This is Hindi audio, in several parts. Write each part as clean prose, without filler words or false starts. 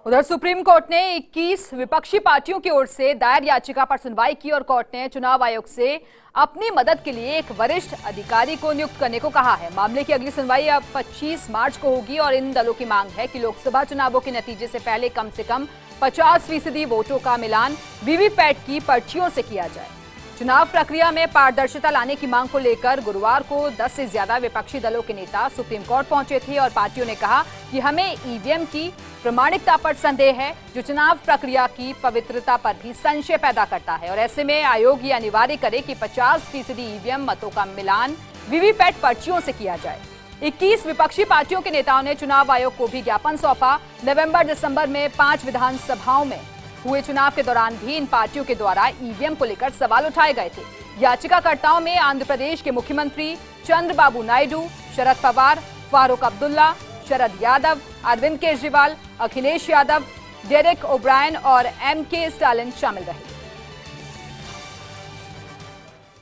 उधर सुप्रीम कोर्ट ने 21 विपक्षी पार्टियों की ओर से दायर याचिका पर सुनवाई की और कोर्ट ने चुनाव आयोग से अपनी मदद के लिए एक वरिष्ठ अधिकारी को नियुक्त करने को कहा है। मामले की अगली सुनवाई अब 25 मार्च को होगी और इन दलों की मांग है कि लोकसभा चुनावों के नतीजे से पहले कम से कम 50% वोटों का मिलान वीवीपैट की पर्चियों से किया जाए। चुनाव प्रक्रिया में पारदर्शिता लाने की मांग को लेकर गुरुवार को 10 से ज्यादा विपक्षी दलों के नेता सुप्रीम कोर्ट पहुंचे थे और पार्टियों ने कहा कि हमें ईवीएम की प्रामाणिकता पर संदेह है, जो चुनाव प्रक्रिया की पवित्रता पर भी संशय पैदा करता है और ऐसे में आयोग ये अनिवार्य करे कि 50% ईवीएम मतों का मिलान वीवीपैट पर्चियों से किया जाए। 21 विपक्षी पार्टियों के नेताओं ने चुनाव आयोग को भी ज्ञापन सौंपा। नवंबर दिसंबर में 5 विधानसभाओं में हुए चुनाव के दौरान भी इन पार्टियों के द्वारा ईवीएम को लेकर सवाल उठाए गए थे। याचिकाकर्ताओं में आंध्र प्रदेश के मुख्यमंत्री चंद्रबाबू नायडू, शरद पवार, फारूक अब्दुल्ला, शरद यादव, अरविंद केजरीवाल, अखिलेश यादव, डेरेक ओब्रायन और एमके स्टालिन शामिल रहे।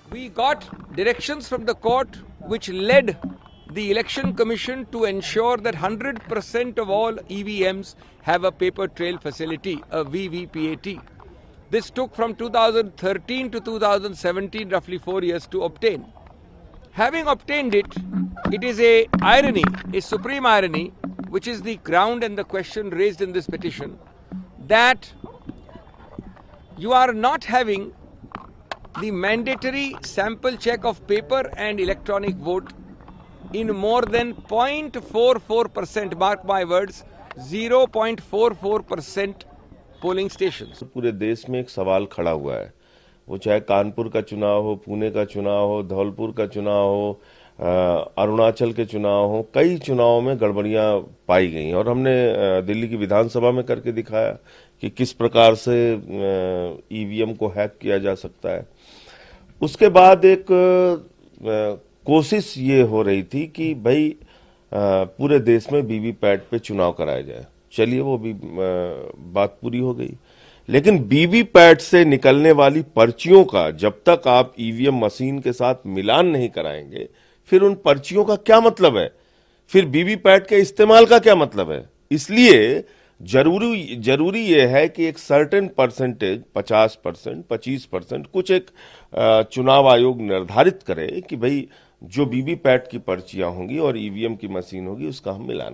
We got directions from the court which led the Election Commission to ensure that 100% of all EVMs have a paper trail facility, a VVPAT. This took from 2013 to 2017, roughly 4 years to obtain. Having obtained it, it is a irony, a supreme irony, which is the ground and the question raised in this petition, that you are not having the mandatory sample check of paper and electronic vote in more than 0.44%, mark my words, 0.44% polling station. पूरे देश में एक सवाल खड़ा हुआ है, वो चाहे कानपुर का चुनाव हो, पुणे का चुनाव हो, धौलपुर का चुनाव हो, अरुणाचल के चुनाव हो, कई चुनावों में गड़बड़ियां पाई गई और हमने दिल्ली की विधानसभा में करके दिखाया कि किस प्रकार से ईवीएम को हैक किया जा सकता है। उसके बाद एक कोशिश ये हो रही थी कि भाई पूरे देश में वीवीपैट पे चुनाव कराया जाए। चलिए, वो भी बात पूरी हो गई, लेकिन वीवीपैट से निकलने वाली पर्चियों का जब तक आप ईवीएम मशीन के साथ मिलान नहीं कराएंगे, फिर उन पर्चियों का क्या मतलब है, फिर वीवीपैट के इस्तेमाल का क्या मतलब है। इसलिए जरूरी ये है कि एक सर्टेन परसेंटेज 50%, 25% कुछ एक चुनाव आयोग निर्धारित करे कि भाई जो वीवीपैट की पर्चियां होंगी और ईवीएम की मशीन होगी उसका हम मिलान